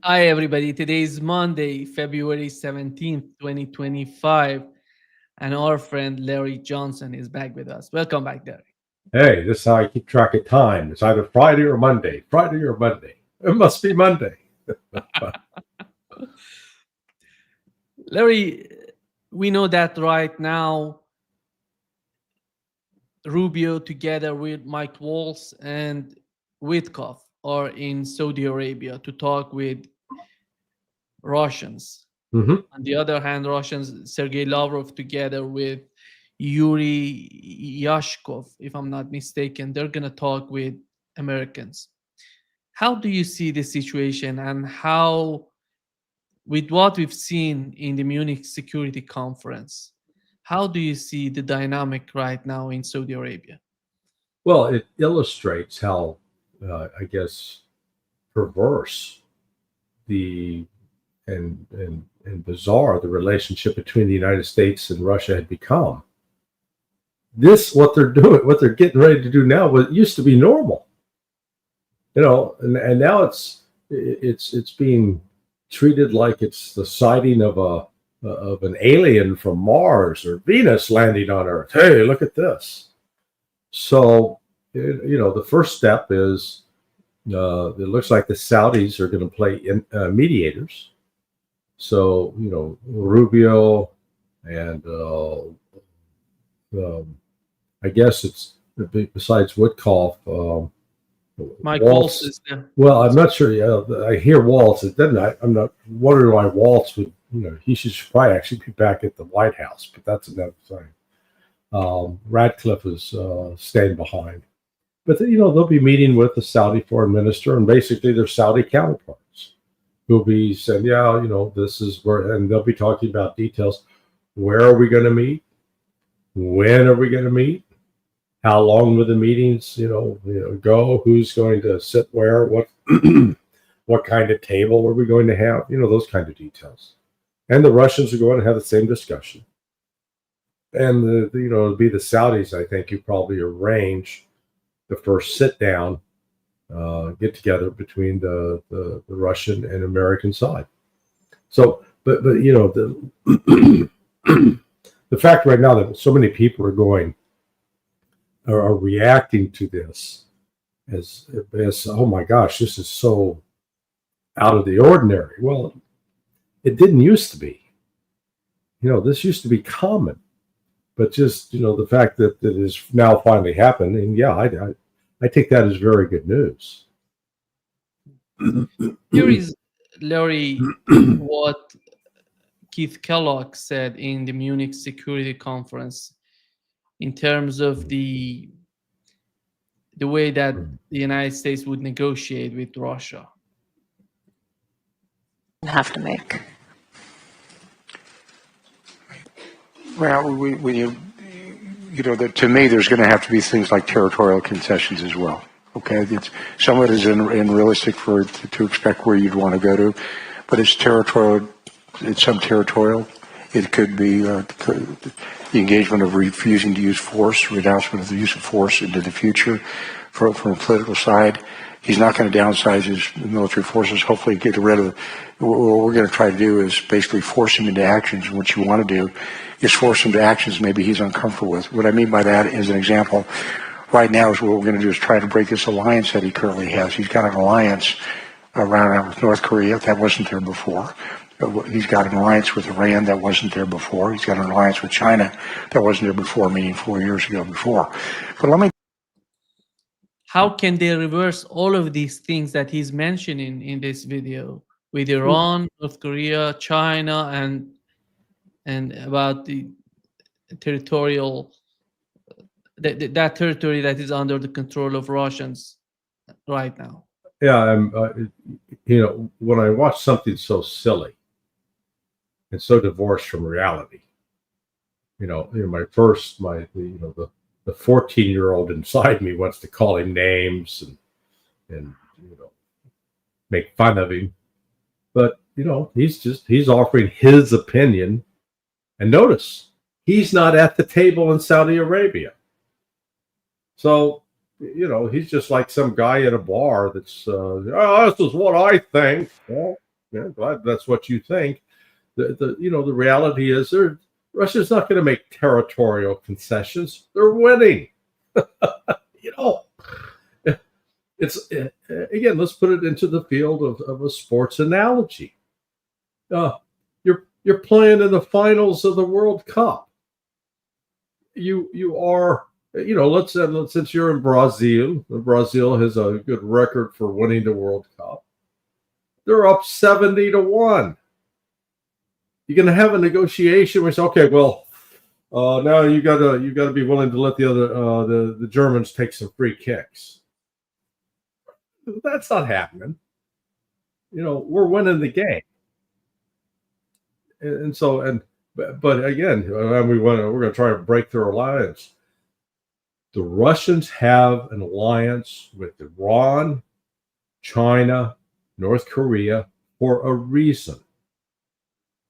Hi, everybody. Today is Monday, February 17th, 2025, and our friend Larry Johnson is back with us. Welcome back, Larry. Hey, this is how I keep track of time. It's either Friday or Monday. Friday or Monday. It must be Monday. Larry, we know that right now, Rubio, together with Mike Waltz and Witkoff, are in Saudi Arabia to talk with Russians. hmm On the other hand, Russians, Sergei Lavrov, together with Yuri Yashkov, if I'm not mistaken, they're going to talk with Americans. How do you see the situation, and how, with what we've seen in the Munich Security Conference, how do you see the dynamic right now in Saudi Arabia? Well, it illustrates how, I guess, perverse the and bizarre the relationship between the United States and Russia had become. What they're doing, what they're getting ready to do now, what used to be normal, and now it's being treated like it's the sighting of an alien from Mars or Venus landing on Earth. Hey, look at this. So, the first step is it looks like the Saudis are going to play mediators. So, Rubio and I guess it's besides Woodcock, Mike Waltz Waltz. is there. Well, I'm not sure. I hear Waltz. It doesn't. I'm not wondering why Waltz would. He should probably actually be back at the White House, but that's another thing. Radcliffe is staying behind, but they'll be meeting with the Saudi foreign minister and basically their Saudi counterparts, who'll be saying, "Yeah, this is where," and they'll be talking about details. Where are we going to meet? When are we going to meet? How long will the meetings, go? Who's going to sit where? What what kind of table are we going to have? Those kind of details. And the Russians are going to have the same discussion. And it'll be the Saudis, I think, who probably arrange the first sit down, get together between the Russian and American side. So, but the the fact right now that so many people are reacting to this as oh my gosh, this is so out of the ordinary. Well, it didn't used to be. This used to be common, but just the fact that it is now finally happened, and yeah, I take that as very good news. Here is, Larry, what Keith Kellogg said in the Munich Security Conference in terms of the way that the United States would negotiate with Russia. Have to make. Well, to me, there's going to have to be things like territorial concessions as well. Okay, some of it is unrealistic to expect where you'd want to go to, but it's territorial. It's some territorial. It could be the engagement of refusing to use force, renouncement of the use of force into the future. From a political side, he's not going to downsize his military forces. Hopefully, get rid of. What we're going to try to do is basically force him into actions. What you want to do is force him to actions maybe he's uncomfortable with. What I mean by that is an example. Right now, is what we're going to do is try to break this alliance that he currently has. He's got an alliance around with North Korea that wasn't there before. He's got an alliance with Iran that wasn't there before. He's got an alliance with China that wasn't there before, meaning 4 years ago before. But let me. How can they reverse all of these things that he's mentioning in this video with Iran, North Korea, China, and about the territorial that territory that is under the control of Russians right now? Yeah, when I watch something so silly and so divorced from reality, the 14-year-old inside me wants to call him names and make fun of him, but he's offering his opinion, and notice he's not at the table in Saudi Arabia, so he's just like some guy at a bar that's this is what I think. Well, Yeah, glad that's what you think. The reality is Russia's not going to make territorial concessions. They're winning. you know, it's again. Let's put it into the field of a sports analogy. You're playing in the finals of the World Cup. You are. Let's since you're in Brazil, Brazil has a good record for winning the World Cup. They're up 70-1. You're going to have a negotiation which, okay, well, now you got to be willing to let the Germans take some free kicks. That's not happening. We're winning the game, but again, we're going to try to break their alliance. The Russians have an alliance with Iran, China, North Korea for a reason.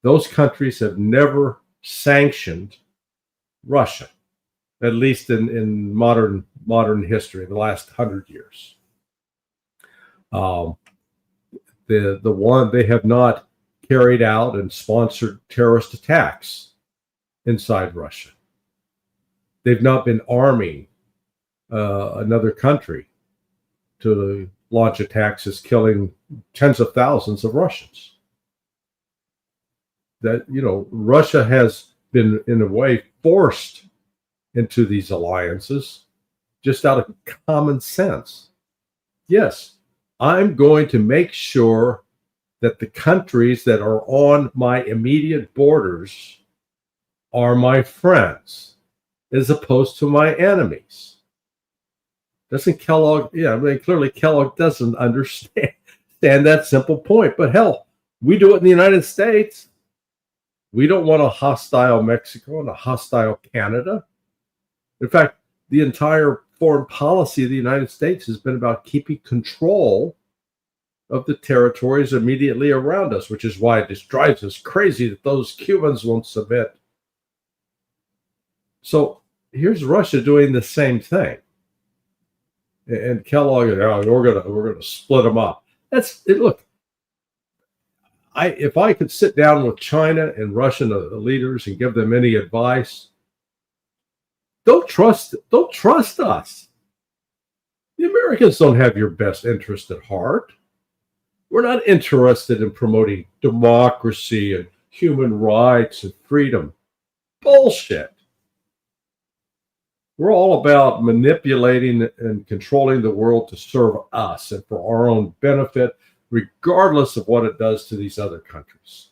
Those countries have never sanctioned Russia, at least in modern history, the last 100 years. They have not carried out and sponsored terrorist attacks inside Russia. They've not been arming another country to launch attacks as killing tens of thousands of Russians. That, Russia has been, in a way, forced into these alliances just out of common sense. Yes, I'm going to make sure that the countries that are on my immediate borders are my friends as opposed to my enemies. Doesn't Kellogg, clearly Kellogg doesn't understand that simple point. But hell, we do it in the United States. We don't want a hostile Mexico and a hostile Canada. In fact, the entire foreign policy of the United States has been about keeping control of the territories immediately around us, which is why it just drives us crazy that those Cubans won't submit. So here's Russia doing the same thing. And Kellogg, we're gonna split them up. That's it. Look, if I could sit down with China and Russian leaders and give them any advice, don't trust us. The Americans don't have your best interest at heart. We're not interested in promoting democracy and human rights and freedom. Bullshit. We're all about manipulating and controlling the world to serve us and for our own benefit, regardless of what it does to these other countries.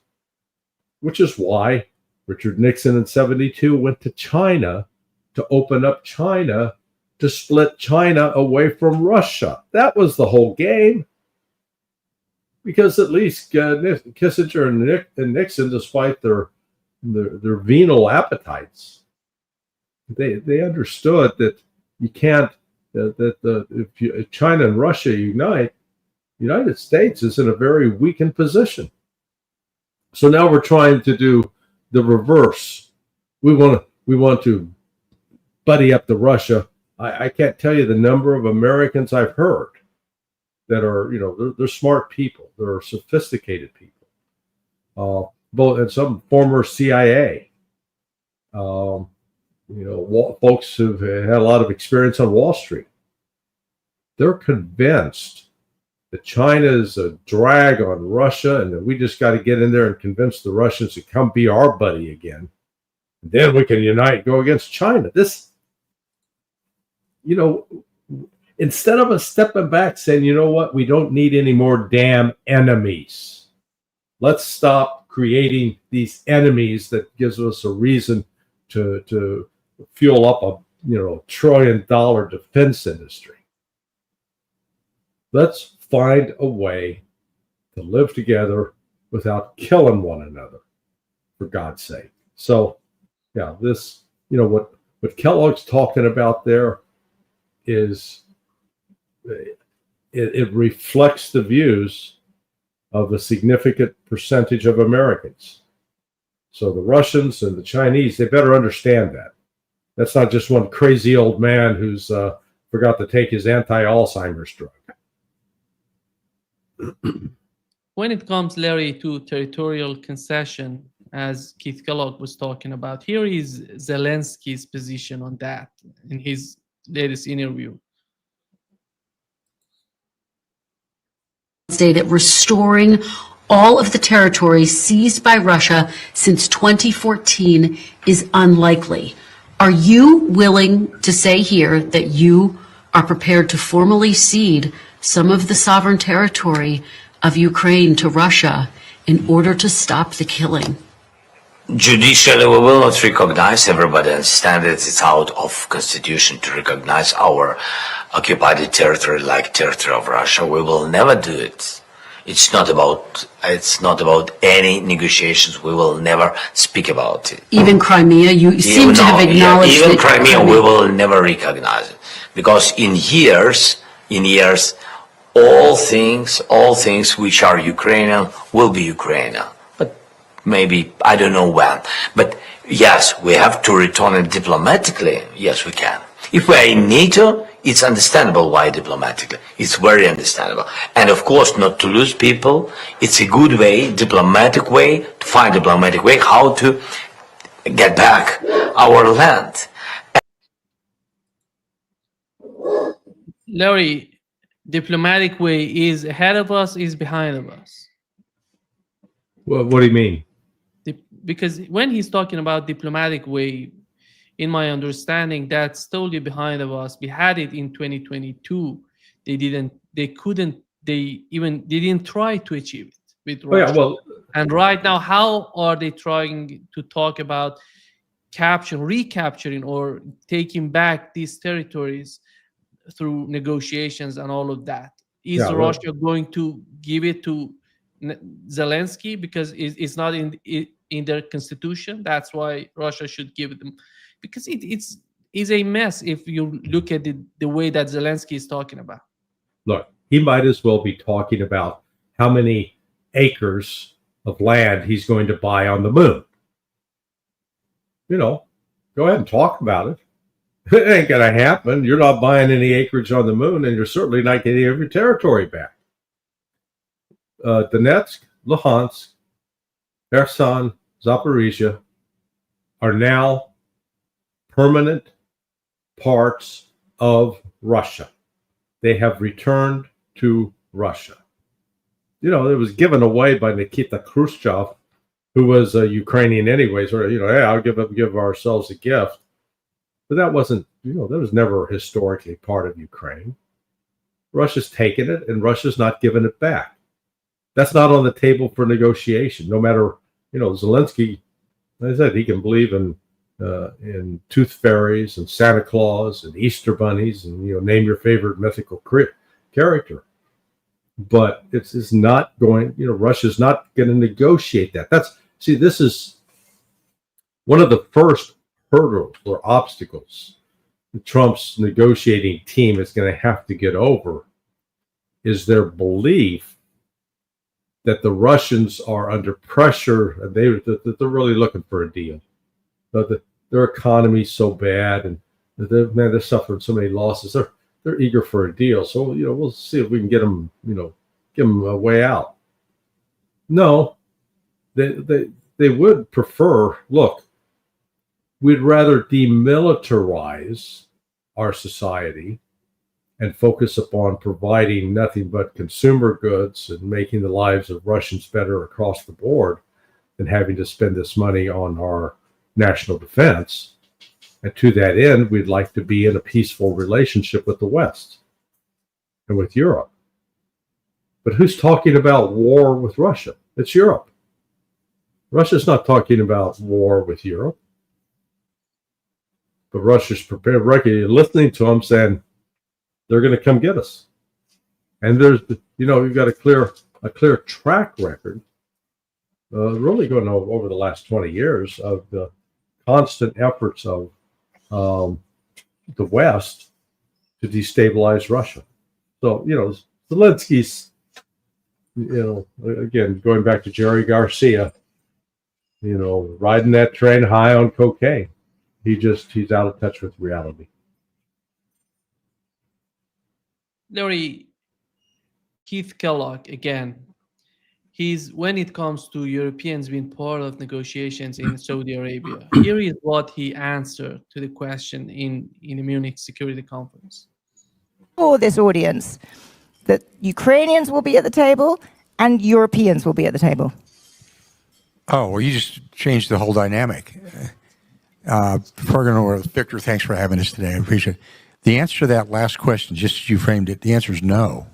Which is why Richard Nixon in 1972 went to China to open up China, to split China away from Russia. That was the whole game. Because at least Kissinger and Nixon, despite their venal appetites, they understood that you can't, if China and Russia unite, the United States is in a very weakened position. So now we're trying to do the reverse. We want to buddy up to Russia. I can't tell you the number of Americans I've heard that are, they're smart people. They're sophisticated people. Both and some former CIA. Folks who've had a lot of experience on Wall Street. They're convinced that China is a drag on Russia and that we just got to get in there and convince the Russians to come be our buddy again. And then we can unite and go against China. This, instead of us stepping back saying, you know what, we don't need any more damn enemies. Let's stop creating these enemies that gives us a reason to fuel up a $1 trillion defense industry. Let's find a way to live together without killing one another, for God's sake. So, yeah, this, what Kellogg's talking about there is it reflects the views of a significant percentage of Americans. So the Russians and the Chinese, they better understand that. That's not just one crazy old man who's forgot to take his anti-Alzheimer's drug. when it comes, Larry, to territorial concession, as Keith Kellogg was talking about, here is Zelensky's position on that in his latest interview. That restoring all of the territory seized by Russia since 2014 is unlikely. Are you willing to say here that you are prepared to formally cede some of the sovereign territory of Ukraine to Russia in order to stop the killing? Judicially, we will not recognize. Everybody understands that it's out of constitution to recognize our occupied territory like territory of Russia. We will never do it. It's not about any negotiations. We will never speak about it. Even Crimea, you seem to have acknowledged even that Crimea, we will never recognize it, because in years, all things which are Ukrainian will be Ukrainian. But maybe I don't know when. But yes, we have to return it diplomatically. Yes, we can. If we are in NATO, it's understandable why diplomatically. It's very understandable. And of course, not to lose people. It's a good way, diplomatic way, to find diplomatic way how to get back our land. Larry, diplomatic way is ahead of us, is behind of us. Well, what do you mean? Because when he's talking about diplomatic way, in my understanding, that's totally behind of us. We had it in 2022. They didn't try to achieve it with Russia. Oh, yeah, well, and right now, how are they trying to talk about recapturing or taking back these territories through negotiations and all of that? Is Russia going to give it to Zelensky because it's not in their constitution? That's why Russia should give them, because it's a mess if you look at the way that Zelensky is talking about. Look, he might as well be talking about how many acres of land he's going to buy on the moon. Go ahead and talk about it. It ain't going to happen. You're not buying any acreage on the moon, and you're certainly not getting every territory back. Donetsk, Luhansk, Kherson, Zaporizhia are now permanent parts of Russia. They have returned to Russia. It was given away by Nikita Khrushchev, who was a Ukrainian anyway. Sort of, hey, I'll give ourselves a gift. But that wasn't, that was never historically part of Ukraine. Russia's taken it, and Russia's not giving it back. That's not on the table for negotiation. No matter, Zelensky, like I said, he can believe in tooth fairies and Santa Claus and Easter bunnies and name your favorite mythical character, but it's not going. Russia's not going to negotiate that. This is one of the first hurdles or obstacles Trump's negotiating team is going to have to get over, is their belief that the Russians are under pressure and that they're really looking for a deal. Their economy's so bad, and they're suffering so many losses. They're eager for a deal. So we'll see if we can get them, give them a way out. No, they would prefer. Look, we'd rather demilitarize our society and focus upon providing nothing but consumer goods and making the lives of Russians better across the board than having to spend this money on our national defense. And to that end, we'd like to be in a peaceful relationship with the West and with Europe. But who's talking about war with Russia? It's Europe. Russia's not talking about war with Europe. But Russia's prepared, listening to them saying they're going to come get us. And there's, we've got a clear track record, really going over the last 20 years of the constant efforts of the West to destabilize Russia. So, Zelensky's, again, going back to Jerry Garcia, riding that train high on cocaine. He's out of touch with reality. Larry, Keith Kellogg, again, when it comes to Europeans being part of negotiations in Saudi Arabia. Here is what he answered to the question in the Munich Security Conference. For this audience, that Ukrainians will be at the table and Europeans will be at the table. Oh, well, you just changed the whole dynamic. Victor, thanks for having us today. I appreciate it. The answer to that last question, just as you framed it, the answer is no.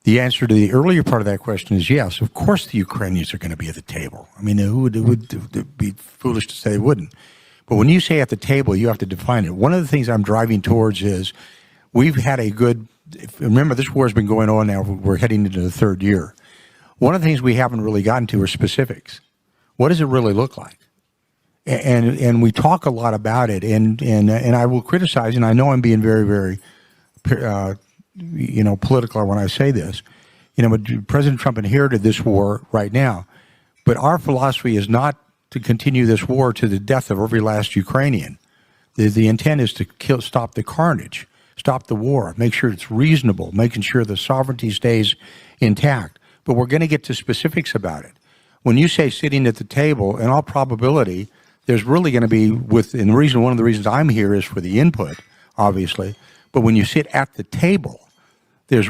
The answer to the earlier part of that question is yes. Of course the Ukrainians are going to be at the table. I mean, it would be foolish to say they wouldn't. But when you say at the table, you have to define it. One of the things I'm driving towards is we've had a good, remember this war has been going on now, we're heading into the third year. One of the things we haven't really gotten to are specifics. What does it really look like? And we talk a lot about it, and I will criticize, and I know I'm being very, very, political when I say this. But President Trump inherited this war right now, but our philosophy is not to continue this war to the death of every last Ukrainian. The intent is to stop the carnage, stop the war, make sure it's reasonable, making sure the sovereignty stays intact. But we're going to get to specifics about it. When you say sitting at the table, in all probability, there's really going to be one of the reasons I'm here is for the input, obviously. But when you sit at the table, there's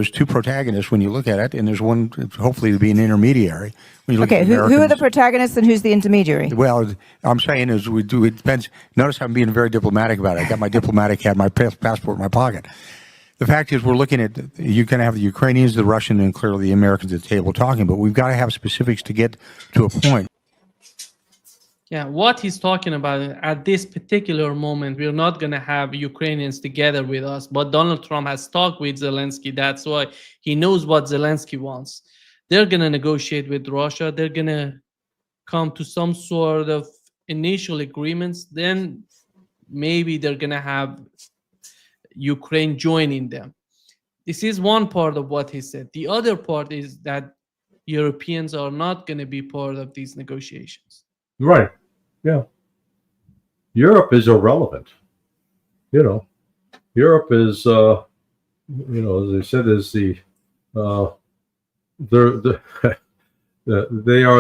two protagonists when you look at it, and there's one hopefully to be an intermediary. When you look at who are the protagonists and who's the intermediary? Well, I'm saying is it depends. Notice I'm being very diplomatic about it. I got my diplomatic hat, my passport in my pocket. The fact is, we're looking at, you can have the Ukrainians, the Russians, and clearly the Americans at the table talking, but we've got to have specifics to get to a point. Yeah, what he's talking about at this particular moment, we're not going to have Ukrainians together with us, but Donald Trump has talked with Zelensky. That's why he knows what Zelensky wants. They're going to negotiate with Russia. They're going to come to some sort of initial agreements. Then maybe they're going to have Ukraine joining them. This is one part of what he said. The other part is that Europeans are not going to be part of these negotiations. Right. Yeah. Europe is irrelevant. Europe is, as I said, is they are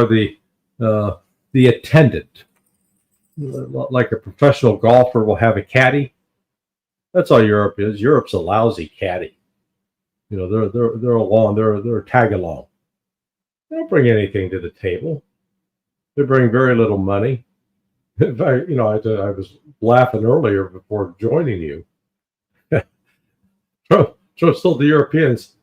the attendant. Like a professional golfer will have a caddy. That's all Europe is. Europe's a lousy caddy. They're along. They're tag along. They don't bring anything to the table. They bring very little money. In fact, I was laughing earlier before joining you. Trump told the Europeans,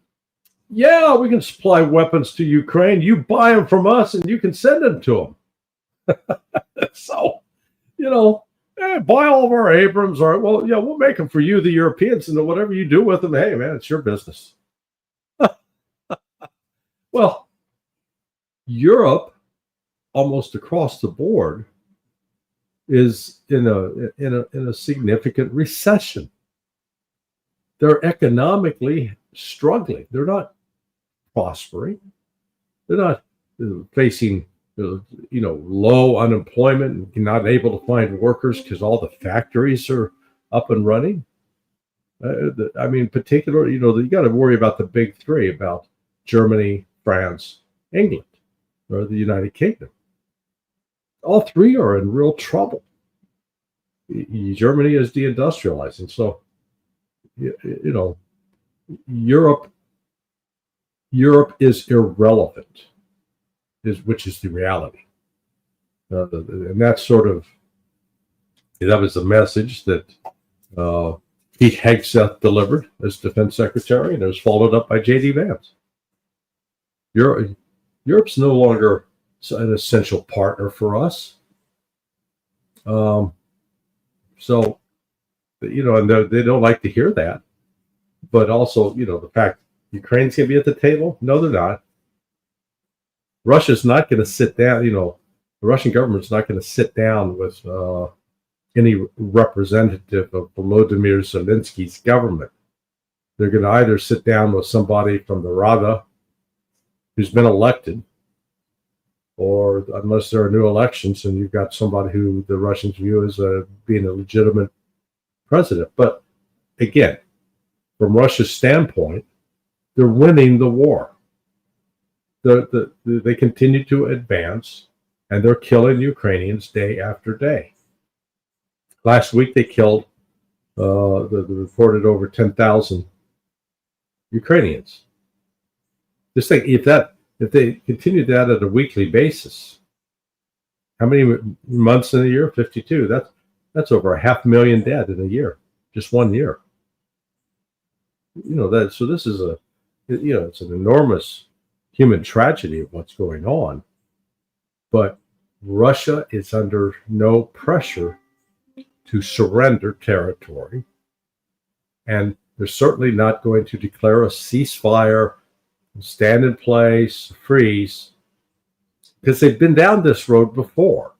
yeah, we can supply weapons to Ukraine. You buy them from us and you can send them to them. So, buy all of our Abrams. All right, well, yeah, we'll make them for you, the Europeans, and whatever you do with them, hey, man, it's your business. Well, Europe, almost across the board, is in a significant recession. They're economically struggling. They're not prospering. They're not facing low unemployment and not able to find workers because all the factories are up and running. Particularly, you got to worry about the big three, about Germany, France, England, or the United Kingdom. All three are in real trouble. Germany is deindustrializing. So, Europe is irrelevant, which is the reality. And that was the message that Pete Hegseth delivered as Defense Secretary, and it was followed up by J.D. Vance. Europe's no longer an essential partner for us. And they don't like to hear that. But also, the fact Ukraine's going to be at the table? No, they're not. Russia's not going to sit down, the Russian government's not going to sit down with any representative of Volodymyr Zelensky's government. They're going to either sit down with somebody from the Rada who's been elected, or unless there are new elections and you've got somebody who the Russians view as being a legitimate president. But again, from Russia's standpoint, they're winning the war. they continue to advance, and they're killing Ukrainians day after day. Last week they killed, they reported over 10,000 Ukrainians. Just think, if they continue that at a weekly basis, how many months in a year? 52. That's over 500,000 dead in a year, just 1 year. So this is it's an enormous human tragedy of what's going on. But Russia is under no pressure to surrender territory, and they're certainly not going to declare a ceasefire, stand in place, freeze, because they've been down this road before.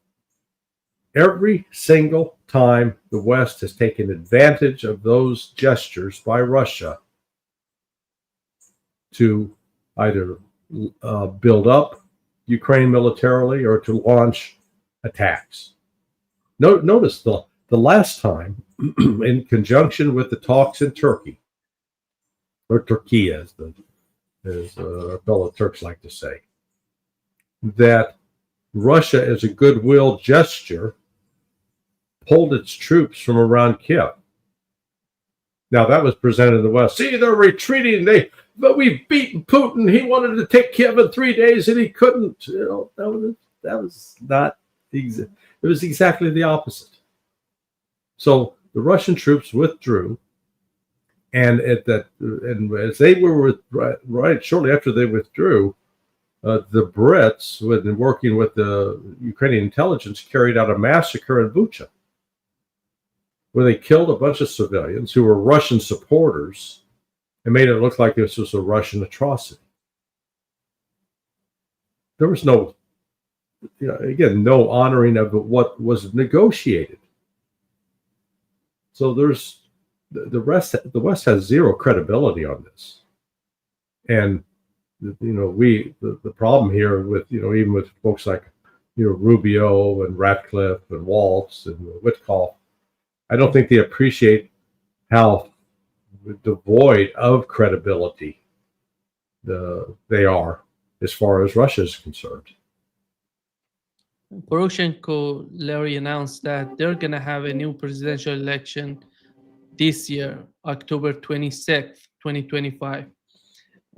Every single time the West has taken advantage of those gestures by Russia to either build up Ukraine militarily or to launch attacks. Notice the last time, in conjunction with the talks in Turkey, or Turkey as fellow Turks like to say, that Russia, as a goodwill gesture, pulled its troops from around Kiev. Now that was presented in the West. See, they're retreating. But we've beaten Putin. He wanted to take Kiev in 3 days and he couldn't. That was not. It was exactly the opposite. So the Russian troops withdrew, and as they were right shortly after they withdrew, the Brits, who had been working with the Ukrainian intelligence, carried out a massacre in Bucha, where they killed a bunch of civilians who were Russian supporters and made it look like this was a Russian atrocity. There was no honoring of what was negotiated. So the West has zero credibility on this. And the problem here with even with folks like Rubio and Ratcliffe and Waltz and Witkoff, I don't think they appreciate how devoid of credibility they are as far as Russia is concerned. Poroshenko, Larry, announced that they're going to have a new presidential election this year, October 26th, 2025.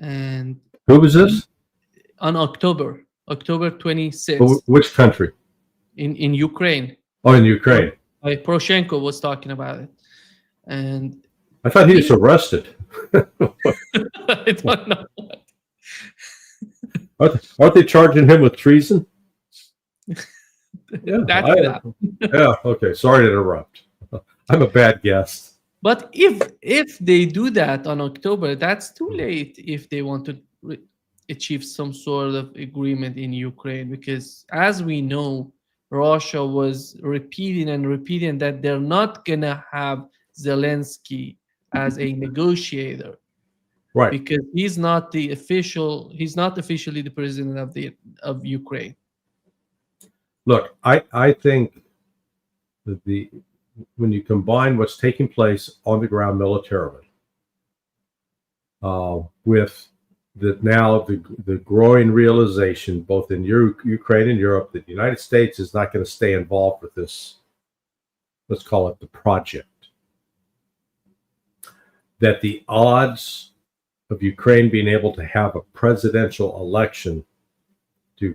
And who was this? On October 26th. Which country? In Ukraine. Oh, in Ukraine. Poroshenko was talking about it. And I thought he was arrested. I don't know. Aren't they charging him with treason? Yeah, yeah. Okay. Sorry to interrupt. I'm a bad guest. But if they do that on October, that's too late if they want to achieve some sort of agreement in Ukraine, because as we know, Russia was repeating that they're not gonna have Zelensky as a negotiator, right? Because he's not officially the president of Ukraine. Look, I think that when you combine what's taking place on the ground militarily with the growing realization, both in Ukraine and Europe, that the United States is not going to stay involved with this, let's call it the project, that the odds of Ukraine being able to have a presidential election to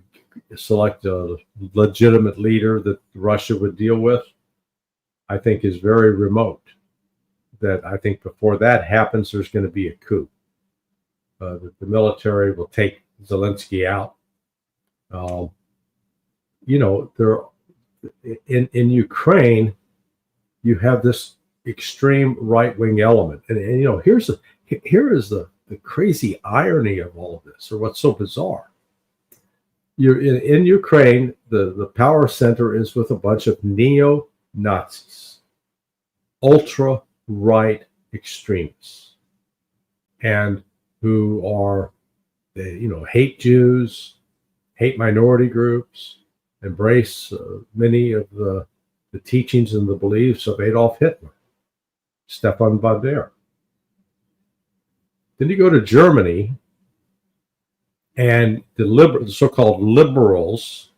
select a legitimate leader that Russia would deal with, I think is very remote. That I think before that happens, there's going to be a coup. The military will take Zelensky out. There in Ukraine, you have this extreme right-wing element, and here is the crazy irony of all of this, or what's so bizarre. You're in Ukraine, the power center is with a bunch of neo-Nazis, ultra-right extremists, and who are, hate Jews, hate minority groups, embrace many of the teachings and the beliefs of Adolf Hitler, Stefan Bader. Then you go to Germany, And the so-called liberals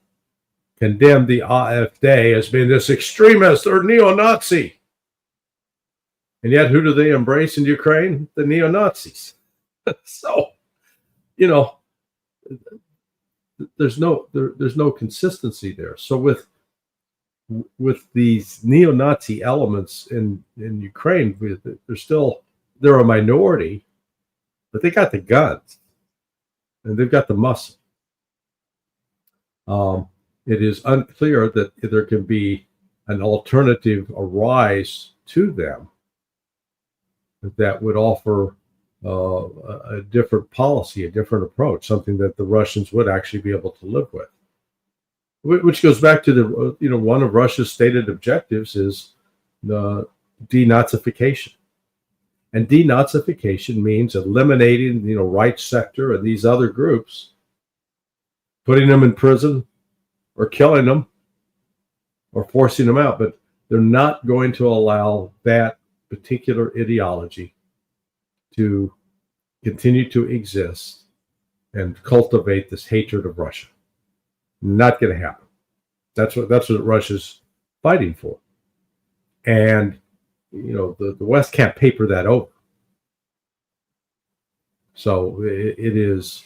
condemned the AfD as being this extremist or neo-Nazi. And yet, who do they embrace in Ukraine? The neo-Nazis. So, you know, there's no consistency there. So with these neo-Nazi elements in Ukraine, they're a minority, but they got the guns and they've got the muscle. It is unclear that there can be an alternative arise to them that would offer a different policy, a different approach, something that the Russians would actually be able to live with. Which goes back to the, one of Russia's stated objectives is the denazification. And denazification means eliminating, right sector and these other groups, putting them in prison or killing them or forcing them out. But they're not going to allow that particular ideology to continue to exist and cultivate this hatred of Russia. Not going to happen. That's what Russia's fighting for. And, the West can't paper that over. So it is,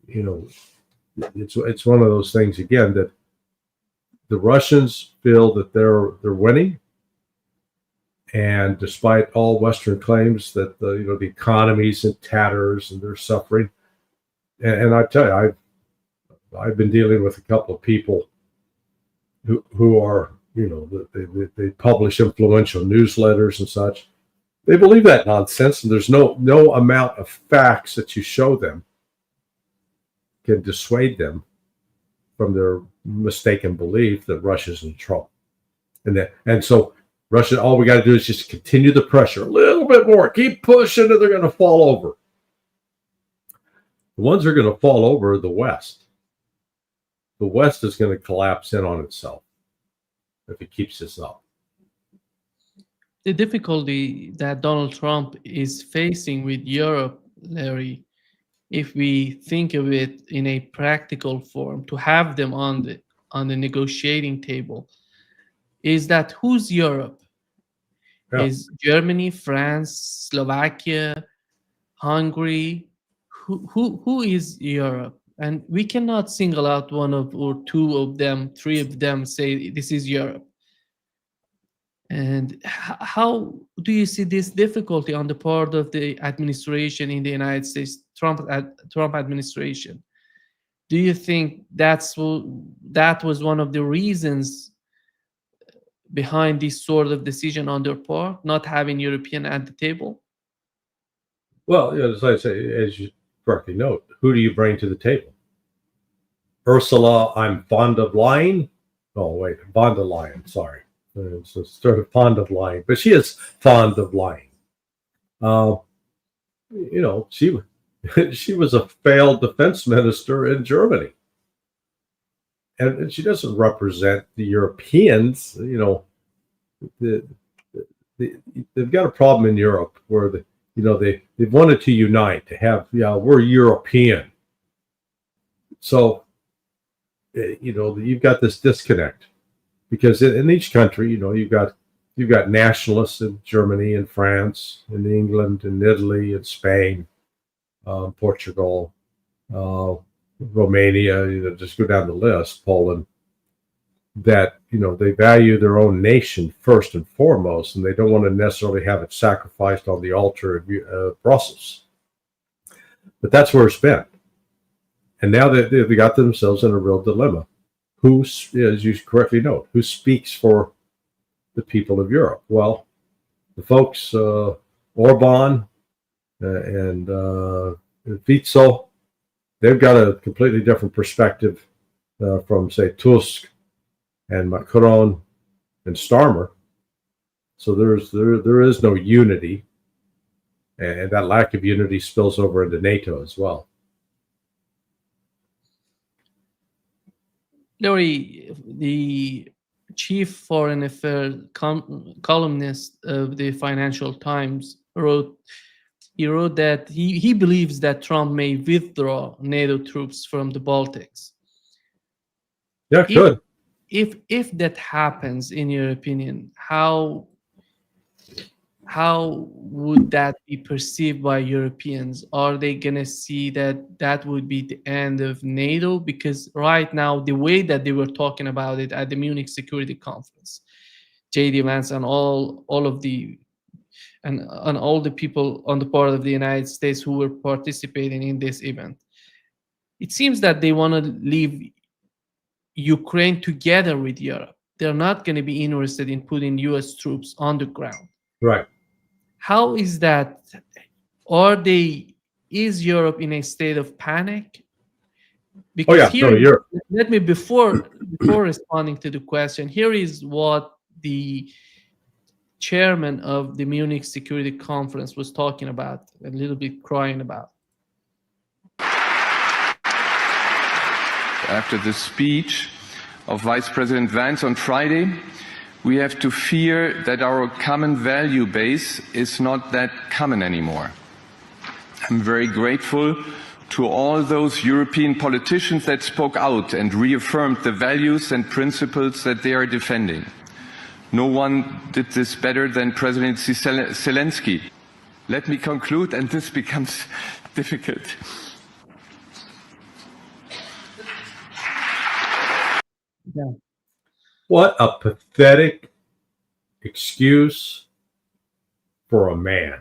it's one of those things, again, that the Russians feel that they're winning. And despite all Western claims that the economy's in tatters and they're suffering, and I tell you, I've been dealing with a couple of people who are, they publish influential newsletters and such. They believe that nonsense, and there's no amount of facts that you show them can dissuade them from their mistaken belief that Russia's in trouble. And so Russia, all we got to do is just continue the pressure a little bit more, keep pushing, and they're going to fall over. The ones that are going to fall over are the West. The West is going to collapse in on itself if it keeps this up. The difficulty that Donald Trump is facing with Europe, Larry, if we think of it in a practical form, to have them on the negotiating table, is that who's Europe? Yeah. Is Germany, France, Slovakia, Hungary? Who is Europe? And we cannot single out one of or two of them, three of them, say this is Europe. And how do you see this difficulty on the part of the administration in the United States, Trump administration? Do you think that was one of the reasons behind this sort of decision on their part, not having European at the table? Well, as I say, as you correctly note, who do you bring to the table? Ursula, I'm fond of lying. Oh, wait, von der Leyen, sorry. It's sort of fond of lying, but she is fond of lying. She was a failed defense minister in Germany. And she doesn't represent the Europeans. They've got a problem in Europe where they wanted to unite, to have, we're European. So, you've got this disconnect because in each country, you've got nationalists in Germany and France and England and Italy and Spain, Portugal, Romania, just go down the list, Poland, that, they value their own nation first and foremost, and they don't want to necessarily have it sacrificed on the altar of Brussels. But that's where it's been. And now they've got themselves in a real dilemma. Who, as you correctly note, who speaks for the people of Europe? Well, the folks, Orban and Fico, they've got a completely different perspective from, say, Tusk and Macron and Starmer. So there is no unity, and that lack of unity spills over into NATO as well. Larry, the chief foreign affairs columnist of the Financial Times, wrote He wrote that he believes that Trump may withdraw NATO troops from the Baltics. Yeah, good. If that happens, in your opinion, how would that be perceived by Europeans? Are they gonna see that that would be the end of NATO? Because right now, the way that they were talking about it at the Munich Security Conference, J.D. Vance and all of the and all the people on the part of the United States who were participating in this event, it seems that they want to leave Ukraine together with Europe. They're not going to be interested in putting US troops on the ground. Right. How is that? Is Europe in a state of panic? Because Europe. Let me, before responding to the question, here is what the chairman of the Munich Security Conference was talking about, a little bit crying about. After the speech of Vice President Vance on Friday, we have to fear that our common value base is not that common anymore. I'm very grateful to all those European politicians that spoke out and reaffirmed the values and principles that they are defending. No one did this better than President Zelensky. Let me conclude, and this becomes difficult. Yeah. What a pathetic excuse for a man.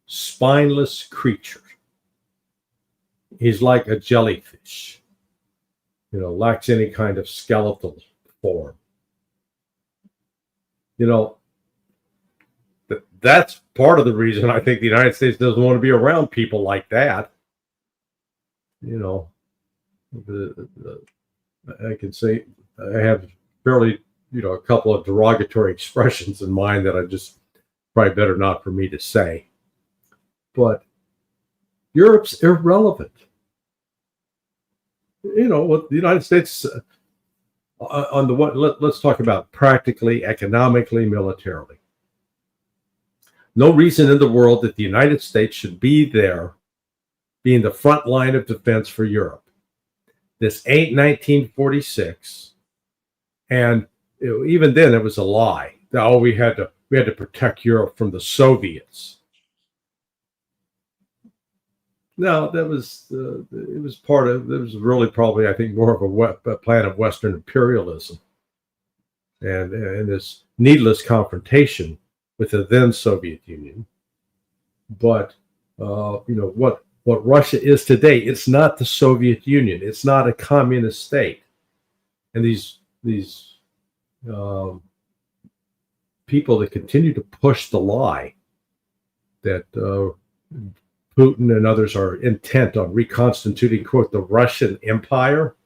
Spineless creature. He's like a jellyfish, lacks any kind of skeletal form. That's part of the reason I think the United States doesn't want to be around people like that. I can say I have fairly, a couple of derogatory expressions in mind that I just probably better not for me to say. But Europe's irrelevant. What the United States on the what? Let's talk about practically, economically, militarily. No reason in the world that the United States should be there, being the front line of defense for Europe. This ain't 1946, and even then it was a lie. Oh, we had to protect Europe from the Soviets. No, it was really probably, I think, more of a plan of Western imperialism, and this needless confrontation with the then Soviet Union. But what Russia is today, it's not the Soviet Union. It's not a communist state. And these people that continue to push the lie that Putin and others are intent on reconstituting, quote, the Russian Empire.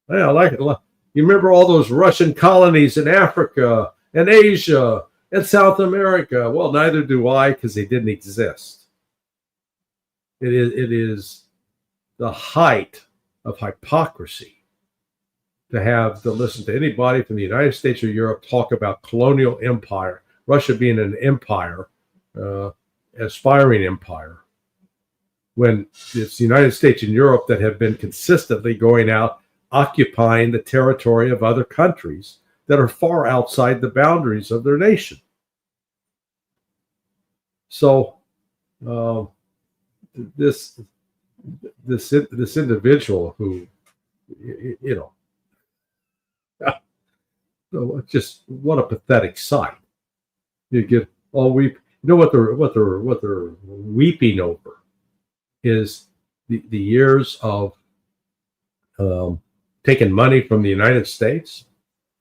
Yeah, I like it. You remember all those Russian colonies in Africa and Asia and South America? Well, neither do I, because they didn't exist. It is the height of hypocrisy to listen to anybody from the United States or Europe talk about colonial empire, Russia being an empire, aspiring empire, when it's the United States and Europe that have been consistently going out, occupying the territory of other countries that are far outside the boundaries of their nation. So this individual who, just what a pathetic sight. You get all weep. What they're weeping over is the years of taking money from the United States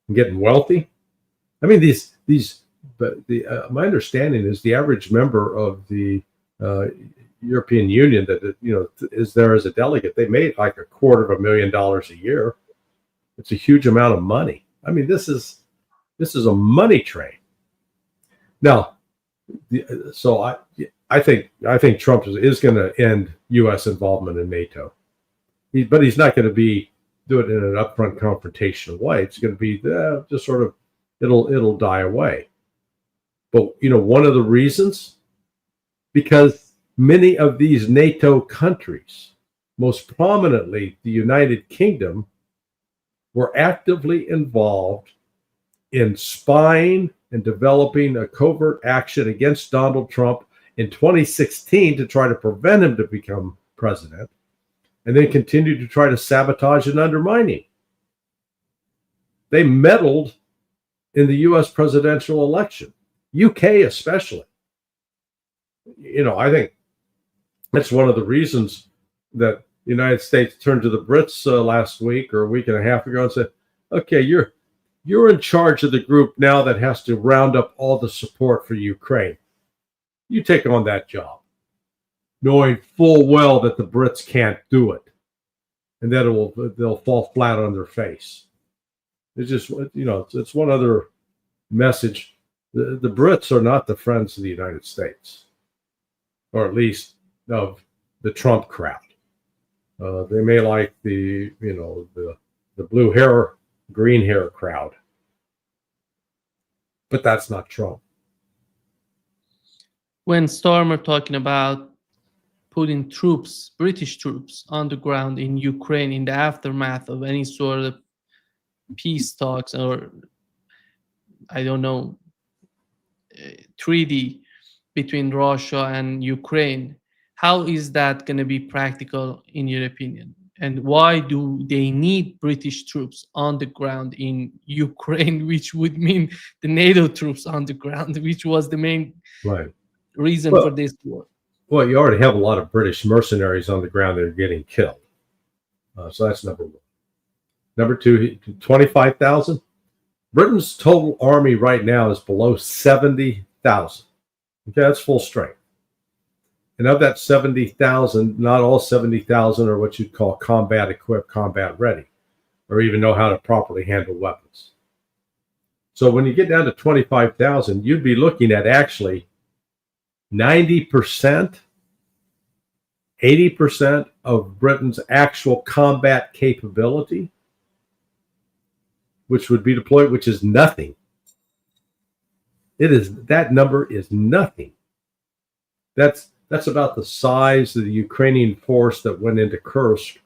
and getting wealthy. I mean, my understanding is the average member of the European Union that is there as a delegate, they made like $250,000 a year. It's a huge amount of money. I mean, this is a money train. Now, so I think Trump is going to end U.S. involvement in NATO, but he's not going to do it in an upfront confrontational way. It's going to be just sort of it'll die away. But one of the reasons because many of these NATO countries, most prominently the United Kingdom, were actively involved in spying and developing a covert action against Donald Trump in 2016 to try to prevent him to become president, and then continued to try to sabotage and undermine him. They meddled in the U.S. presidential election, UK especially. You know, I think that's one of the reasons that the United States turned to the Brits last week or a week and a half ago and said, okay, you're in charge of the group now that has to round up all the support for Ukraine. You take on that job, knowing full well that the Brits can't do it and that they'll fall flat on their face. It's just, you know, it's one other message. The Brits are not the friends of the United States, or at least of the Trump crowd. They may like the blue hair, green hair crowd, but that's not Trump. When Starmer talking about putting troops, British troops, on the ground in Ukraine in the aftermath of any sort of peace talks or, I don't know, treaty between Russia and Ukraine, how is that going to be practical in your opinion? And why do they need British troops on the ground in Ukraine, which would mean the NATO troops on the ground, which was the main reason for this war? Well, you already have a lot of British mercenaries on the ground that are getting killed. So that's number one. Number two, 25,000. Britain's total army right now is below 70,000. Okay, that's full strength. And of that 70,000, not all 70,000 are what you'd call combat equipped, combat ready, or even know how to properly handle weapons. So when you get down to 25,000, you'd be looking at actually 90%, 80% of Britain's actual combat capability, which would be deployed, which is nothing. That number is nothing. That's about the size of the Ukrainian force that went into Kursk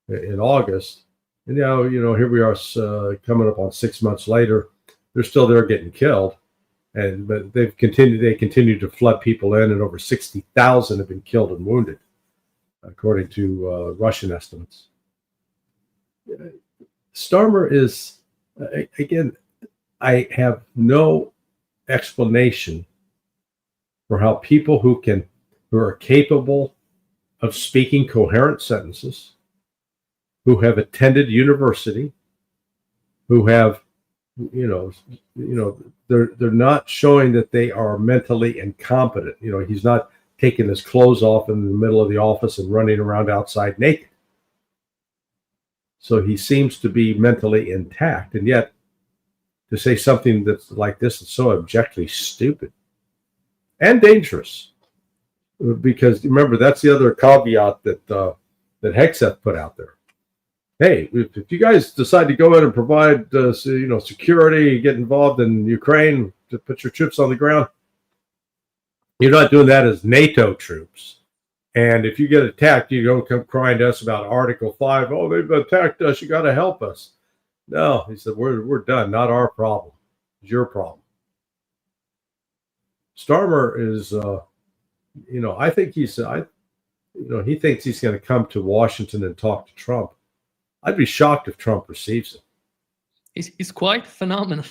in August. And now, here we are coming up on 6 months later. They're still there getting killed. But they continue to flood people in, and over 60,000 have been killed and wounded, according to Russian estimates. Starmer is, again, I have no explanation for how people who are capable of speaking coherent sentences, who have attended university, who have, they're not showing that they are mentally incompetent. He's not taking his clothes off in the middle of the office and running around outside naked. So he seems to be mentally intact, and yet to say something that's like this is so abjectly stupid and dangerous. Because remember, that's the other caveat that Hegseth put out there. Hey, if you guys decide to go in and provide security, get involved in Ukraine to put your troops on the ground, you're not doing that as NATO troops. And if you get attacked, you don't come crying to us about Article 5. Oh, they've attacked us. You got to help us. No, he said, we're done. Not our problem. It's your problem. Starmer is, I think he thinks he's going to come to Washington and talk to Trump. I'd be shocked if Trump receives him. He's quite phenomenal.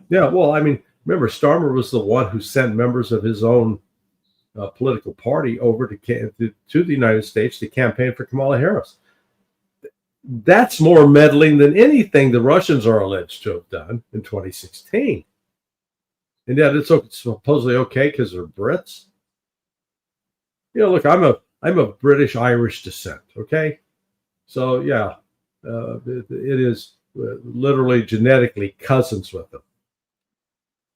Yeah, well, I mean, remember, Starmer was the one who sent members of his own political party over to the United States to campaign for Kamala Harris. That's more meddling than anything the Russians are alleged to have done in 2016. And yet it's supposedly okay because they're Brits. Look, I'm of British-Irish descent, okay? So, yeah, it is literally genetically cousins with them.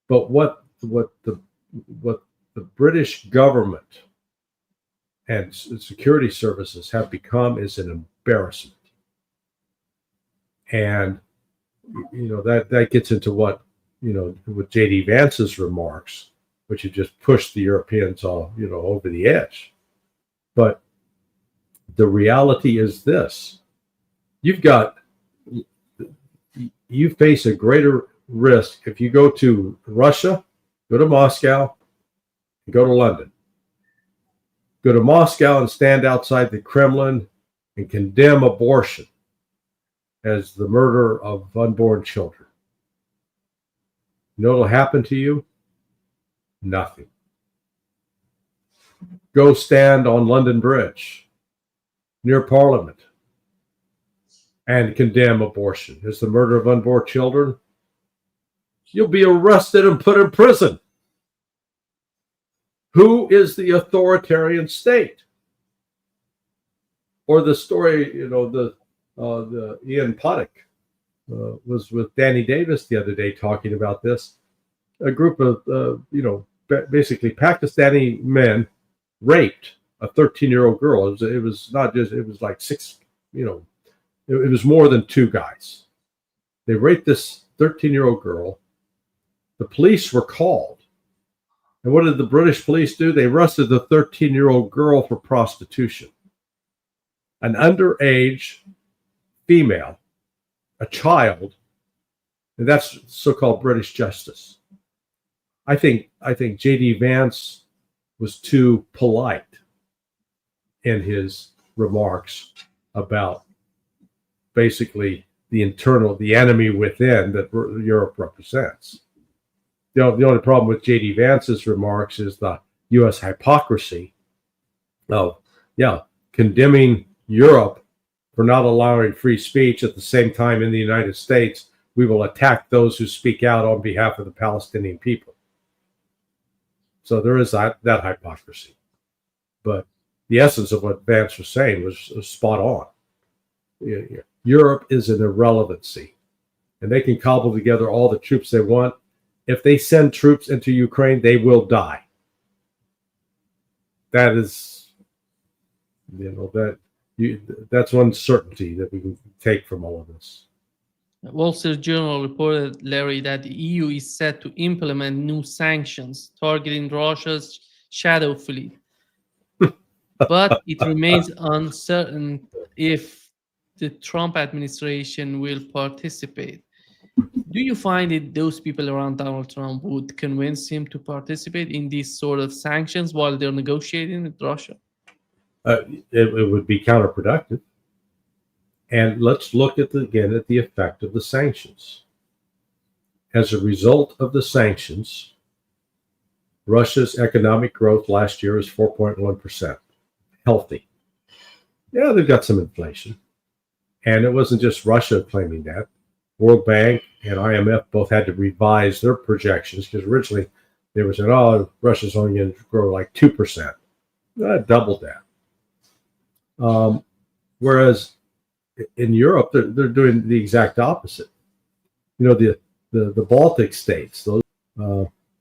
But what the British government and security services have become is an embarrassment. And, that gets into what J.D. Vance's remarks which had just pushed the Europeans all, over the edge. But the reality is this: you face a greater risk if you go to Russia, go to Moscow, and go to London. Go to Moscow and stand outside the Kremlin and condemn abortion as the murder of unborn children. You know what'll happen to you? Nothing. Go stand on London Bridge near Parliament and condemn abortion as the murder of unborn children. You'll be arrested and put in prison. Who is the authoritarian state? Or the story, the Ian Puttick was with Danny Davis the other day talking about this. A group of, basically Pakistani men raped a 13-year-old girl. It was not just, it was like six, it was more than two guys. They raped this 13-year-old girl. The police were called. And what did the British police do? They arrested the 13-year-old girl for prostitution. An underage female, a child, and that's so-called British justice. I think J.D. Vance was too polite in his remarks about basically the enemy within that Europe represents. The only problem with J.D. Vance's remarks is the U.S. hypocrisy of, condemning Europe for not allowing free speech. At the same time, in the United States, we will attack those who speak out on behalf of the Palestinian people. So there is that hypocrisy. But the essence of what Vance was saying was spot on. Europe is an irrelevancy, and they can cobble together all the troops they want. If they send troops into Ukraine, they will die. That is, that's one certainty that we can take from all of this. Wall Street Journal reported, Larry, that the EU is set to implement new sanctions targeting Russia's shadow fleet. But it remains uncertain if the Trump administration will participate. Do you find that those people around Donald Trump would convince him to participate in these sort of sanctions while they're negotiating with Russia? It would be counterproductive. And let's look again at the effect of the sanctions. As a result of the sanctions, Russia's economic growth last year is 4.1%. Healthy. Yeah, they've got some inflation. And it wasn't just Russia claiming that. World Bank and IMF both had to revise their projections because originally they were saying, Russia's only going to grow like 2%. Doubled that. Whereas in Europe, they're doing the exact opposite. The Baltic states,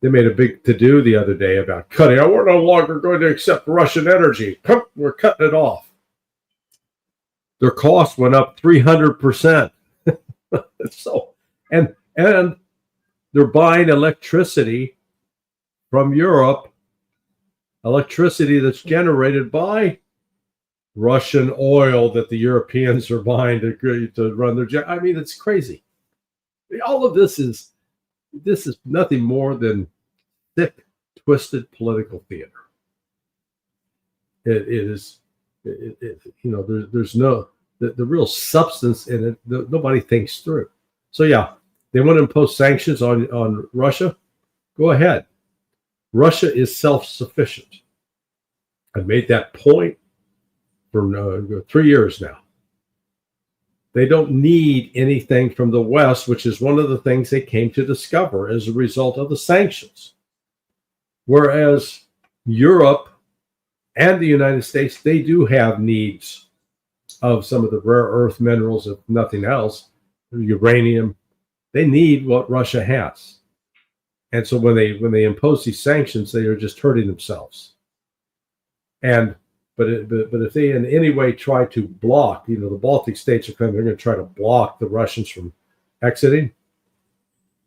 they made a big to-do the other day about cutting. We're no longer going to accept Russian energy. We're cutting it off. Their costs went up 300%. So, and they're buying electricity from Europe, electricity that's generated by Russian oil that the Europeans are buying to run their. I mean, it's crazy. All of this is nothing more than thick, twisted political theater. There's no the real substance in it. Nobody thinks through. So they want to impose sanctions on Russia. Go ahead. Russia is self-sufficient. I've made that point for 3 years now. They don't need anything from the West, which is one of the things they came to discover as a result of the sanctions. Whereas Europe and the United States, they do have needs of some of the rare earth minerals, if nothing else, uranium. They need what Russia has. And so when they impose these sanctions, they are just hurting themselves. But if they in any way try to block, the Baltic states are claiming they're going to try to block the Russians from exiting,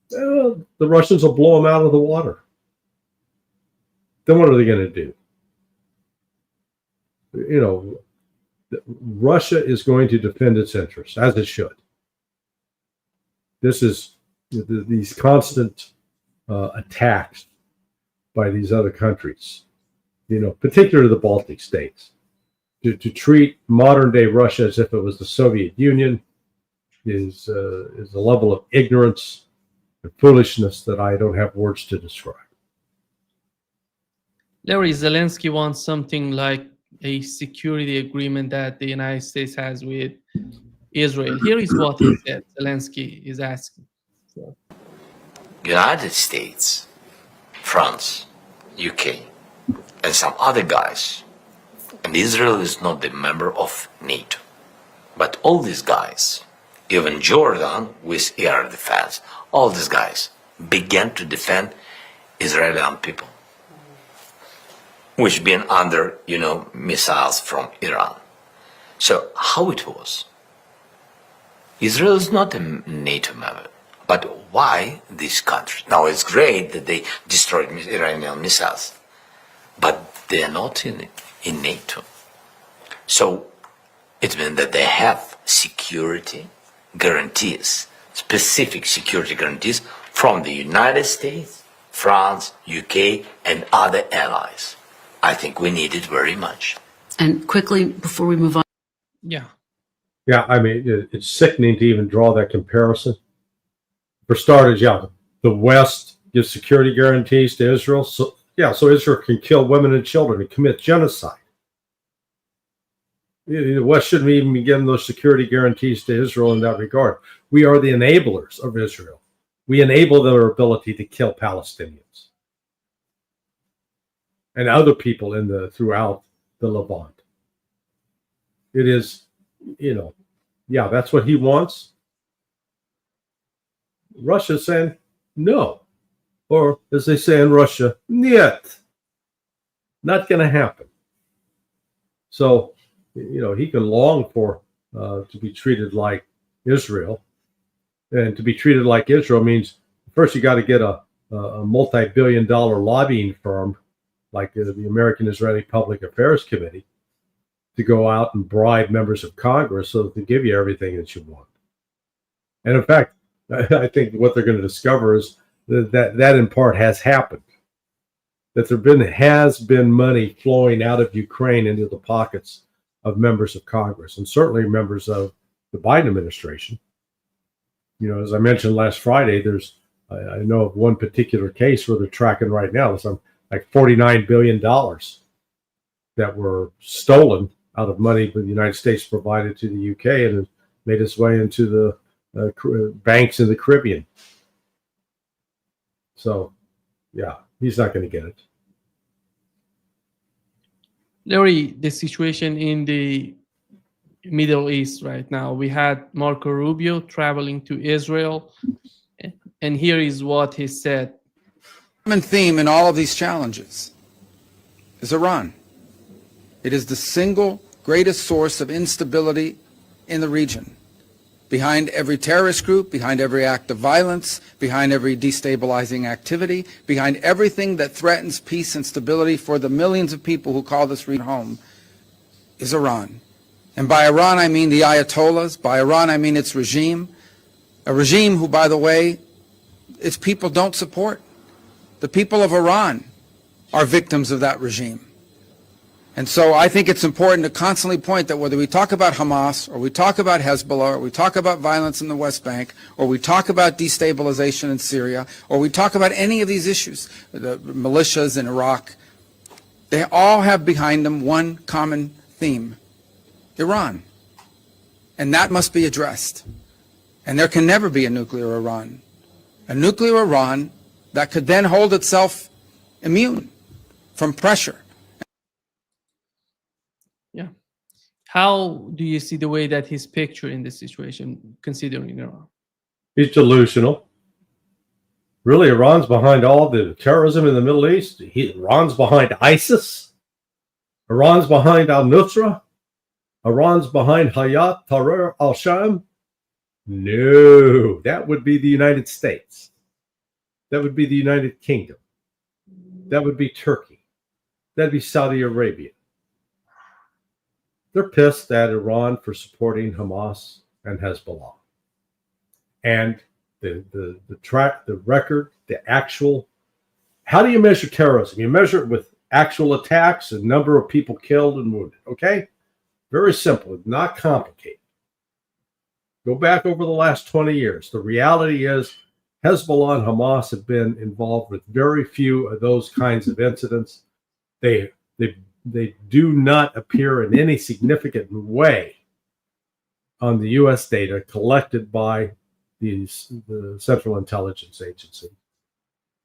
the Russians will blow them out of the water. then what are they going to do? You know, Russia is going to defend its interests, as it should. This is these constant attacks by these other countries, you know, particularly the Baltic states, to treat modern-day Russia as if it was the Soviet Union is a level of ignorance and foolishness that I don't have words to describe. Larry, Zelensky wants something like a security agreement that the United States has with Israel. Here is what he said. Zelensky is asking for. United States, France, UK, and some other guys, and Israel is not the member of NATO, but all these guys, even Jordan with air defense, all these guys began to defend Israeli people, which been under, you know, missiles from Iran. So how it was? Israel is not a NATO member, but why these countries? Now it's great that they destroyed Iranian missiles, but they are not in NATO. So it means that they have security guarantees, specific security guarantees from the United States, France, UK, and other allies. I think we need it very much. And quickly, before we move on. Yeah. Yeah, I mean, it's sickening to even draw that comparison. For starters, yeah, the West gives security guarantees to Israel. So, yeah, so Israel can kill women and children and commit genocide. The West shouldn't even be giving those security guarantees to Israel in that regard. We are the enablers of Israel. We enable their ability to kill Palestinians and other people throughout the Levant. It is, you know, yeah, that's what he wants. Russia's saying no. Or as they say in Russia, niet. Not going to happen. So, you know, he can long for to be treated like Israel. And to be treated like Israel means first you got to get a multi-billion-dollar lobbying firm like the American Israeli Public Affairs Committee to go out and bribe members of Congress so that they give you everything that you want. And in fact, I think what they're going to discover is that in part has happened. That has been money flowing out of Ukraine into the pockets of members of Congress and certainly members of the Biden administration. You know, as I mentioned last Friday, I know of one particular case where they're tracking right now. There's like $49 billion that were stolen out of money that the United States provided to the UK and has made its way into the banks in the Caribbean. So, yeah, he's not going to get it. Larry, the situation in the Middle East right now, we had Marco Rubio traveling to Israel, and here is what he said. The common theme in all of these challenges is Iran. It is the single greatest source of instability in the region. Behind every terrorist group, behind every act of violence, behind every destabilizing activity, behind everything that threatens peace and stability for the millions of people who call this region home, is Iran. And by Iran, I mean the Ayatollahs. By Iran, I mean its regime. A regime who, by the way, its people don't support. The people of Iran are victims of that regime. And so I think it's important to constantly point that whether we talk about Hamas or we talk about Hezbollah or we talk about violence in the West Bank or we talk about destabilization in Syria or we talk about any of these issues, the militias in Iraq, they all have behind them one common theme: Iran. And that must be addressed. And there can never be a nuclear Iran. A nuclear Iran that could then hold itself immune from pressure. Yeah. How do you see the way that he's picturing the situation, considering Iran? He's delusional. Really, Iran's behind all the terrorism in the Middle East? Iran's behind ISIS? Iran's behind al-Nusra? Iran's behind Hayat Tahrir al-Sham? No, that would be the United States. That would be the United Kingdom. That would be Turkey. That'd be Saudi Arabia. They're pissed at Iran for supporting Hamas and Hezbollah. And the track, the record, the actual, how do you measure terrorism? You measure it with actual attacks and number of people killed and wounded. Okay? Very simple, not complicated. Go back over the last 20 years. The reality is Hezbollah and Hamas have been involved with very few of those kinds of incidents. They do not appear in any significant way on the U.S. data collected by the Central Intelligence Agency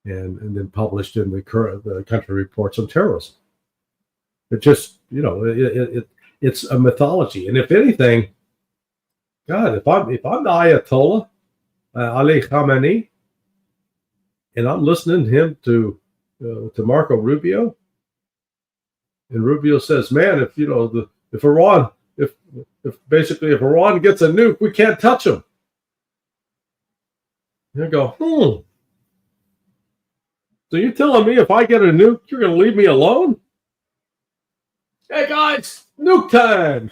and then published in the country reports on terrorism. It just, it's a mythology. And if anything, God, if I'm the Ayatollah Ali Khamenei, and I'm listening to him to Marco Rubio, and Rubio says, "Man, if Iran gets a nuke, we can't touch them." And I go, So you're telling me if I get a nuke, you're going to leave me alone? Hey guys, nuke time!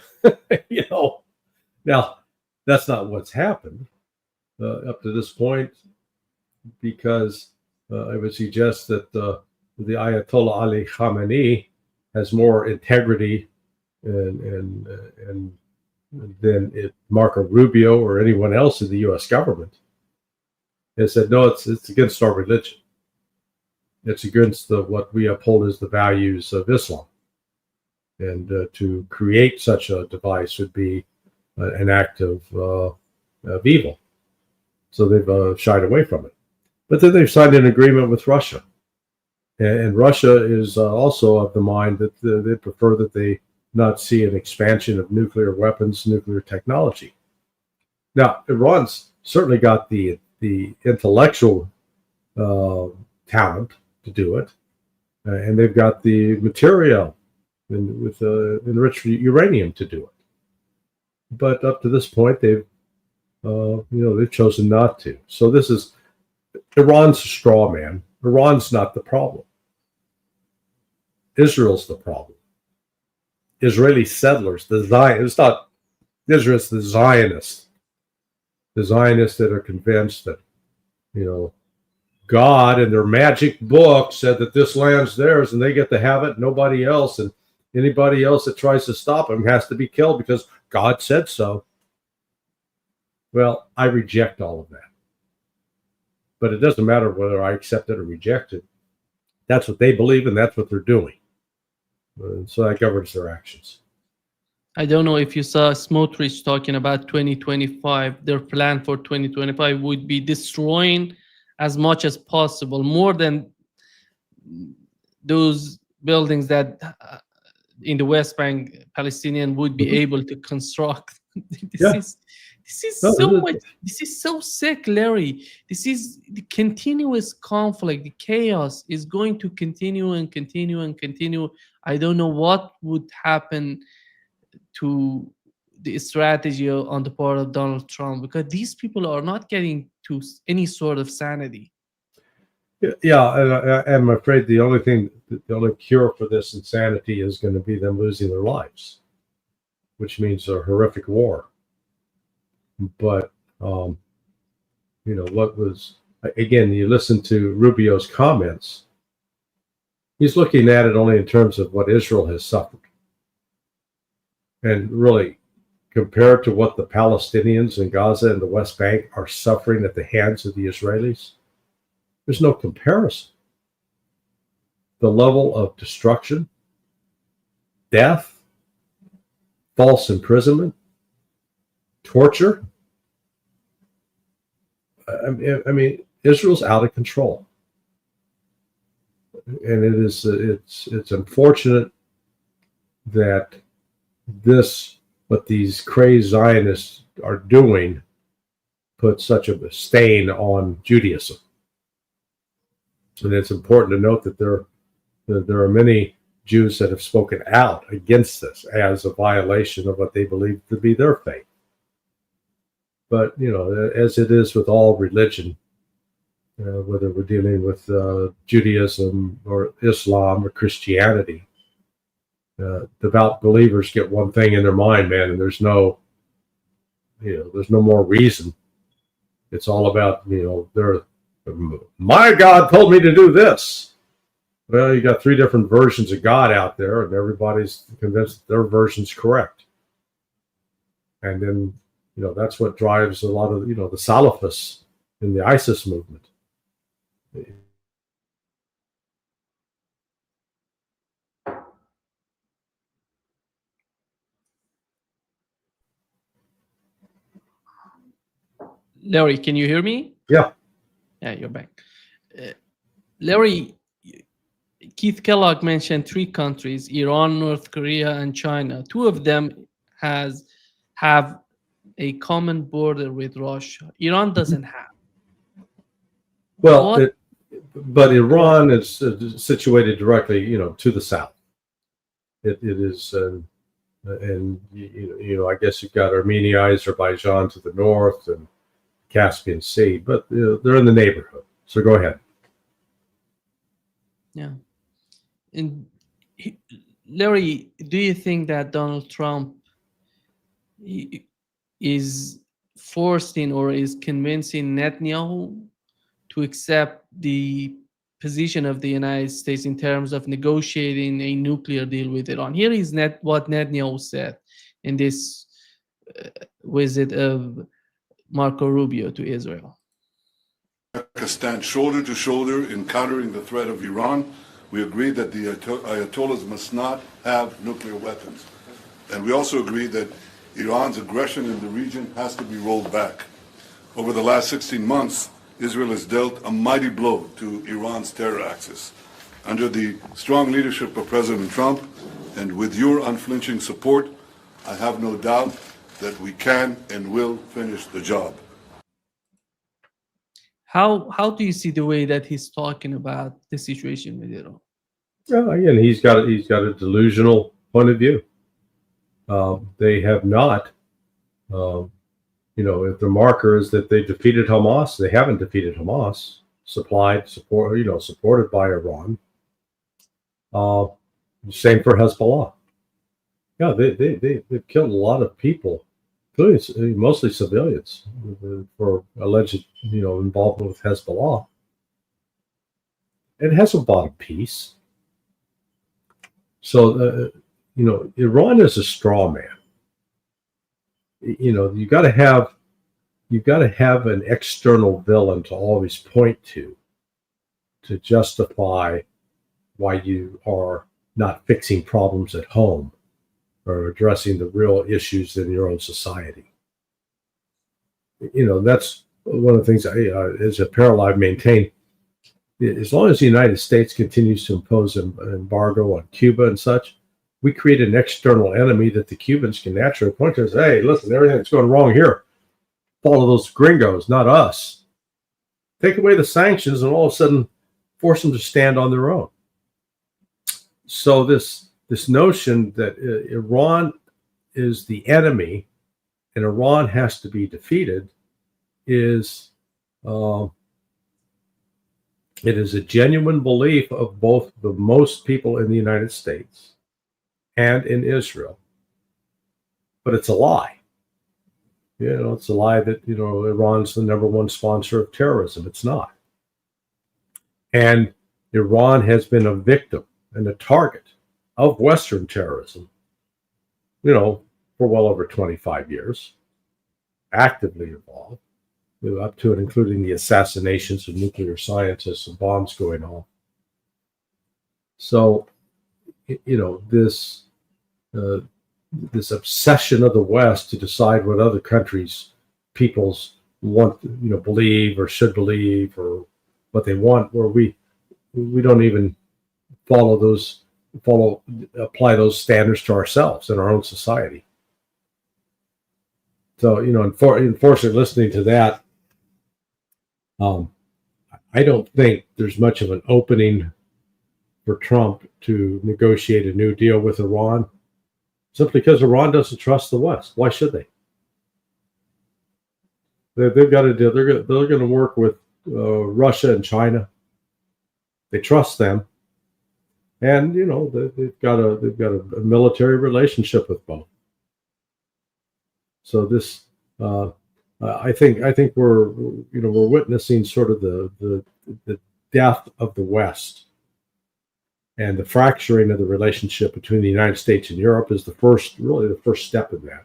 Now that's not what's happened up to this point, because I would suggest that the Ayatollah Ali Khamenei has more integrity and than Marco Rubio or anyone else in the U.S. government. They said, no, it's against our religion. It's against what we uphold as the values of Islam. And to create such a device would be an act of evil. So they've shied away from it. But then they've signed an agreement with Russia. And Russia is also of the mind that they prefer that they not see an expansion of nuclear weapons, nuclear technology. Now, Iran's certainly got the intellectual talent to do it, and they've got the material with enriched uranium to do it. But up to this point, they've chosen not to. So this is Iran's a straw man. Iran's not the problem. Israel's the problem. Israeli settlers, it's not Israel, it's the Zionists. The Zionists that are convinced that, God in their magic book said that this land's theirs and they get to have it, nobody else. And anybody else that tries to stop them has to be killed because God said so. Well, I reject all of that. But it doesn't matter whether I accept it or reject it. That's what they believe and that's what they're doing. So that governs their actions. I don't know if you saw Smotrich talking about 2025. Their plan for 2025 would be destroying as much as possible, more than those buildings that in the West Bank Palestinian would be able to construct. This is so sick, Larry. This is the continuous conflict, the chaos is going to continue and continue and continue. I don't know what would happen to the strategy on the part of Donald Trump, because these people are not getting to any sort of sanity. Yeah, I'm afraid the only cure for this insanity is going to be them losing their lives, which means a horrific war. But what was, again, you listen to Rubio's comments, he's looking at it only in terms of what Israel has suffered. And really, compared to what the Palestinians in Gaza and the West Bank are suffering at the hands of the Israelis, there's no comparison. The level of destruction, death, false imprisonment, torture. I mean, Israel's out of control, and it's unfortunate that what these crazed Zionists are doing puts such a stain on Judaism. And it's important to note that there are many Jews that have spoken out against this as a violation of what they believe to be their faith. But, as it is with all religion, whether we're dealing with Judaism or Islam or Christianity. Devout believers get one thing in their mind, man, and there's no more reason. It's all about, my God told me to do this. Well, you got three different versions of God out there, and everybody's convinced that their version's correct. And then, that's what drives a lot of, the Salafists in the ISIS movement. Larry, can you hear me? Yeah. Yeah, you're back. Larry, Keith Kellogg mentioned three countries: Iran, North Korea, and China. Two of them have a common border with Russia. Iran doesn't have. Well, but Iran is situated directly, to the south. It is, and I guess you've got Armenia, Azerbaijan to the north, and Caspian Sea, but they're in the neighborhood. So go ahead. Yeah. And Larry, do you think that Donald Trump is forcing or is convincing Netanyahu to accept the position of the United States in terms of negotiating a nuclear deal with Iran? Here is what Netanyahu said in this visit of Marco Rubio to Israel. America stands shoulder to shoulder in countering the threat of Iran. We agree that the Ayatollahs must not have nuclear weapons. And we also agree that Iran's aggression in the region has to be rolled back. Over the last 16 months, Israel has dealt a mighty blow to Iran's terror axis. Under the strong leadership of President Trump and with your unflinching support, I have no doubt that we can and will finish the job. How do you see the way that he's talking about the situation with Iran? Well, again, he's got a delusional point of view. They have not, if the marker is that they defeated Hamas, they haven't defeated Hamas. Supported by Iran. Same for Hezbollah. Yeah, they've killed a lot of people, including mostly civilians, for alleged involvement with Hezbollah. It hasn't bought a peace. So Iran is a straw man. You got to have an external villain to always point to justify why you are not fixing problems at home or addressing the real issues in your own society. That's one of the things as a parallel I've maintained. As long as the United States continues to impose an embargo on Cuba and such, we create an external enemy that the Cubans can naturally point to and say, hey, listen, everything's going wrong here. Follow those gringos, not us. Take away the sanctions and all of a sudden force them to stand on their own. So this notion that Iran is the enemy and Iran has to be defeated is it is a genuine belief of both the most people in the United States and in Israel. But it's a lie. It's a lie that, Iran's the number one sponsor of terrorism. It's not. And Iran has been a victim and a target of Western terrorism, for well over 25 years, actively involved, up to and including the assassinations of nuclear scientists and bombs going off. So, this obsession of the West to decide what other countries, peoples want, believe or should believe or what they want, where we don't even apply those standards to ourselves in our own society. So, unfortunately, listening to that, I don't think there's much of an opening for Trump to negotiate a new deal with Iran, simply because Iran doesn't trust the West. Why should they? They've got to do. They're going to work with Russia and China. They trust them, and they've got a military relationship with both. So this, I think we're witnessing sort of the death of the West, and the fracturing of the relationship between the United States and Europe is the first step in that.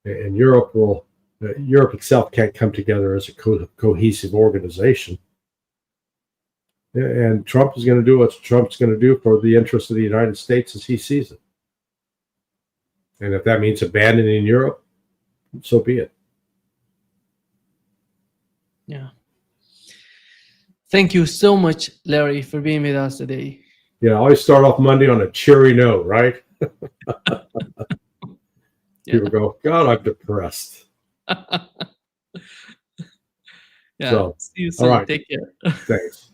And Europe itself can't come together as a cohesive organization. And Trump is going to do what Trump's going to do for the interests of the United States as he sees it. And if that means abandoning Europe, so be it. Yeah. Thank you so much, Larry, for being with us today. Yeah, I always start off Monday on a cheery note, right? People go, God, I'm depressed. Yeah. So, See you soon. all right. Take care. Thanks.